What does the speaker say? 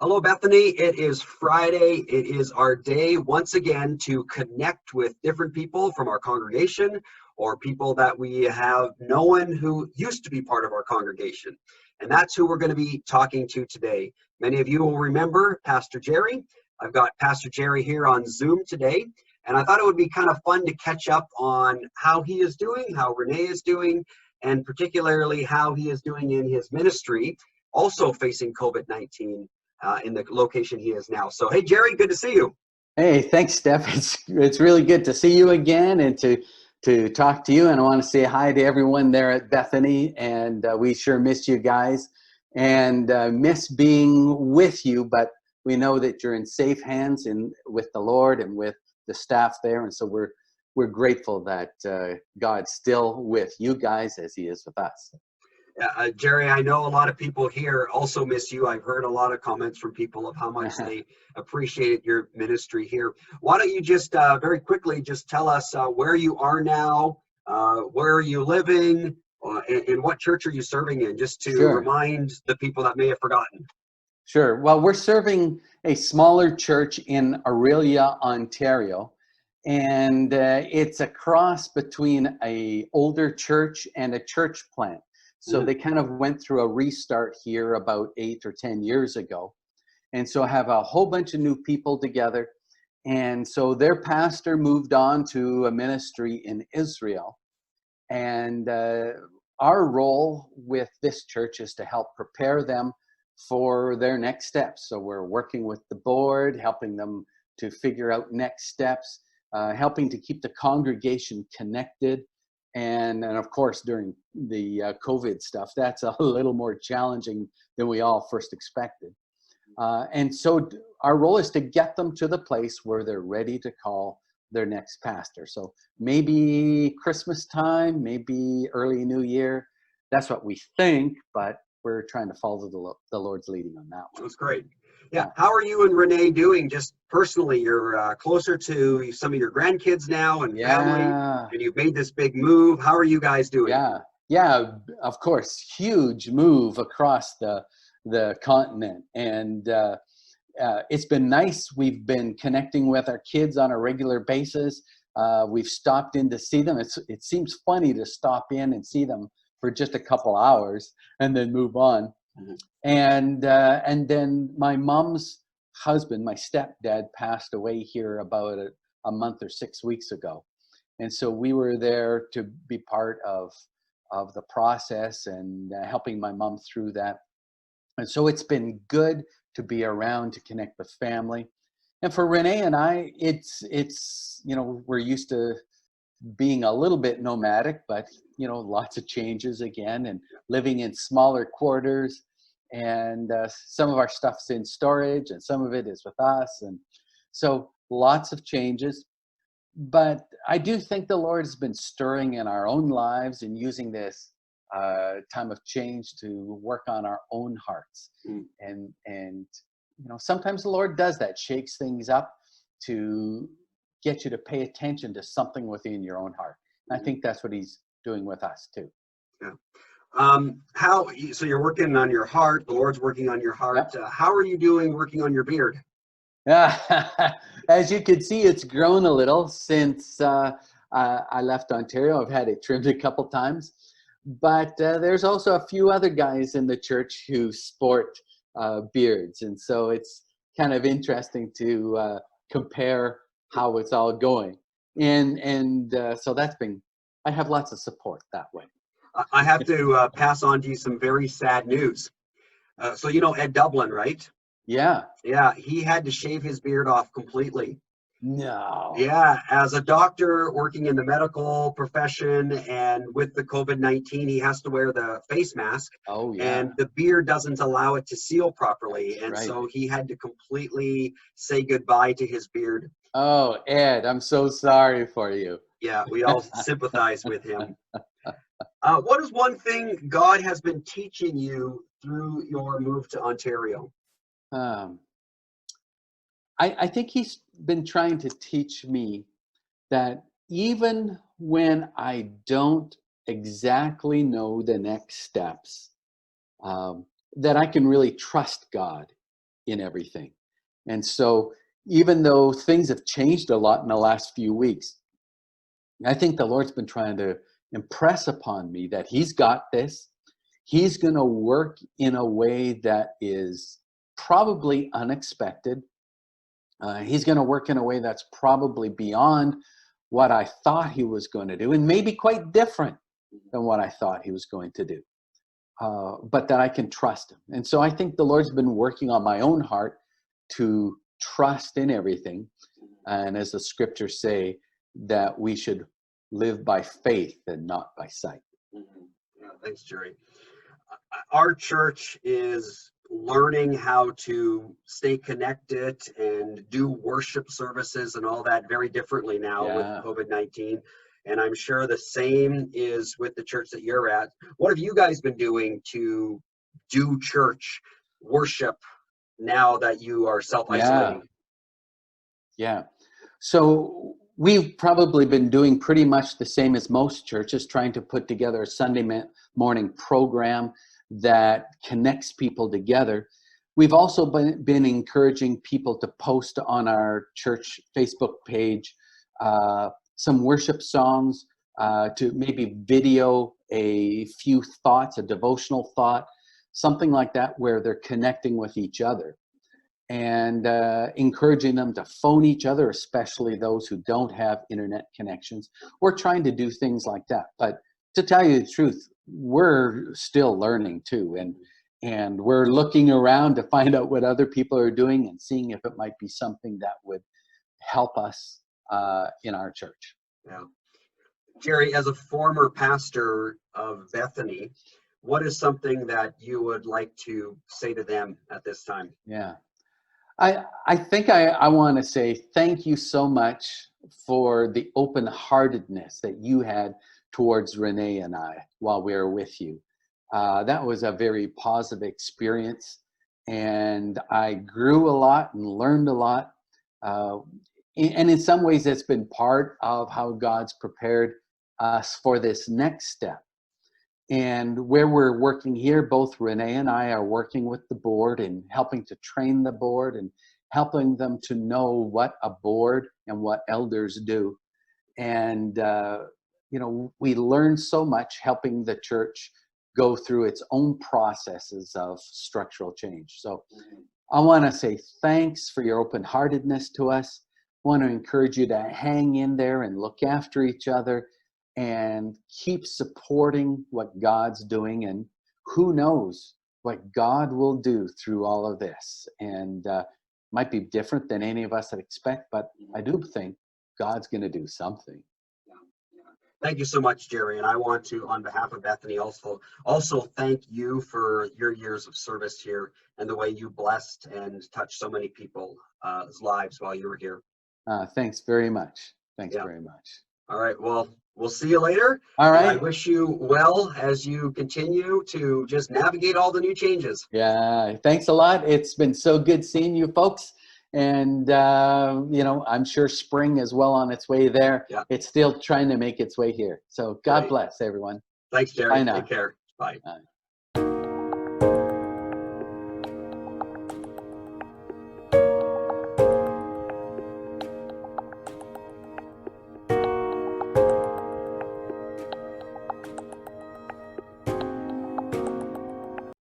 Hello, Bethany. It is Friday. It is our day once again to connect with different people from our congregation or people that we have known who used to be part of our congregation. And that's who we're going to be talking to today. Many of you will remember Pastor Jerry. I've got Pastor Jerry here on Zoom today. And I thought it would be kind of fun to catch up on how he is doing, how Renee is doing, and particularly how he is doing in his ministry, also facing COVID-19. In the location he is now. So, hey, Jerry, good to see you. Hey, thanks, Steph. It's really good to see you again and to talk to you. And I want to say hi to everyone there at Bethany. And we sure miss you guys and miss being with you. But we know that you're in safe hands with the Lord and with the staff there. And so we're grateful that God's still with you guys as He is with us. Jerry, I know a lot of people here also miss you. I've heard a lot of comments from people of how much they appreciate your ministry here. Why don't you just very quickly just tell us where you are now, where are you living, and what church are you serving in, just to remind the people that may have forgotten. Sure. Well, we're serving a smaller church in Aurelia, Ontario, and it's a cross between an older church and a church plant. So they kind of went through a restart here about 8 or 10 years ago. And so I have a whole bunch of new people together. And so their pastor moved on to a ministry in Israel. And our role with this church is to help prepare them for their next steps. So we're working with the board, helping them to figure out next steps, helping to keep the congregation connected. And of course, during the COVID stuff, that's a little more challenging than we all first expected. And so our role is to get them to the place where they're ready to call their next pastor. So maybe Christmas time, maybe early New Year. That's what we think, but we're trying to follow the Lord's leading on that one. That's great. Yeah. How are you and Renee doing just personally? You're closer to some of your grandkids now and family, and you've made this big move. How are you guys doing? Yeah, of course. Huge move across the continent. And it's been nice. We've been connecting with our kids on a regular basis. We've stopped in to see them. It seems funny to stop in and see them for just a couple hours and then move on. Mm-hmm. And then my mom's husband, my stepdad, passed away here about a month or 6 weeks ago. And so we were there to be part of the process and helping my mom through that. And so it's been good to be around to connect with family. And for Renee and I, it's we're used to being a little bit nomadic, but lots of changes again and living in smaller quarters. And some of our stuff's in storage and some of it is with us. And so lots of changes. But I do think the Lord has been stirring in our own lives and using this time of change to work on our own hearts. And sometimes the Lord does that, shakes things up to get you to pay attention to something within your own heart. And I think that's what He's doing with us too. Yeah. So you're working on your heart, the Lord's working on your heart. Yep. How are you doing working on your beard? As you can see, it's grown a little since I left Ontario. I've had it trimmed a couple times, but there's also a few other guys in the church who sport beards. And so it's kind of interesting to compare how it's all going. And so I have lots of support that way. I have to pass on to you some very sad news. So Ed Dublin, right? Yeah. Yeah, he had to shave his beard off completely. No. Yeah, as a doctor working in the medical profession and with the COVID-19, he has to wear the face mask. Oh, yeah. And the beard doesn't allow it to seal properly. And so he had to completely say goodbye to his beard. Oh, Ed, I'm so sorry for you. Yeah, we all sympathize with him. What is one thing God has been teaching you through your move to Ontario? I think He's been trying to teach me that even when I don't exactly know the next steps, that I can really trust God in everything. And so even though things have changed a lot in the last few weeks, I think the Lord's been trying to impress upon me that he's got this. He's going to work in a way that is probably unexpected. He's going to work in a way that's probably beyond what I thought he was going to do, and maybe quite different than what I thought he was going to do. But that I can trust him. And so I think the Lord's been working on my own heart to trust in everything. And as the scriptures say, that we should live by faith and not by sight. Mm-hmm. Yeah, thanks, Jerry. Our church is learning how to stay connected and do worship services and all that very differently now with COVID-19. And I'm sure the same is with the church that you're at. What have you guys been doing to do church worship now that you are self-isolating? Yeah. So we've probably been doing pretty much the same as most churches, trying to put together a Sunday morning program that connects people together. We've also been encouraging people to post on our church Facebook page some worship songs, to maybe video a few thoughts, a devotional thought, something like that, where they're connecting with each other, and encouraging them to phone each other, especially those who don't have internet connections. We're trying to do things like that. But to tell you the truth, we're still learning too. And we're looking around to find out what other people are doing and seeing if it might be something that would help us in our church. Yeah. Jerry, as a former pastor of Bethany, what is something that you would like to say to them at this time? Yeah. I think I want to say thank you so much for the open-heartedness that you had towards Renee and I while we were with you. That was a very positive experience, and I grew a lot and learned a lot. And in some ways, it's been part of how God's prepared us for this next step. And where we're working here, both Renee and I are working with the board and helping to train the board and helping them to know what a board and what elders do. And, we learn so much helping the church go through its own processes of structural change. So I want to say thanks for your open-heartedness to us. I want to encourage you to hang in there and look after each other and keep supporting what God's doing, and who knows what God will do through all of this. And might be different than any of us had expect, but I do think God's going to do something. Thank you so much, Jerry. And I want to, on behalf of Bethany, also thank you for your years of service here and the way you blessed and touched so many people's lives while you were here. Thanks very much. Thanks very much. All right. Well, we'll see you later. All right. And I wish you well as you continue to just navigate all the new changes. Yeah. Thanks a lot. It's been so good seeing you folks. And, I'm sure spring is well on its way there. Yeah. It's still trying to make its way here. So God bless everyone. Thanks, Jerry. Bye now. Take care. Bye.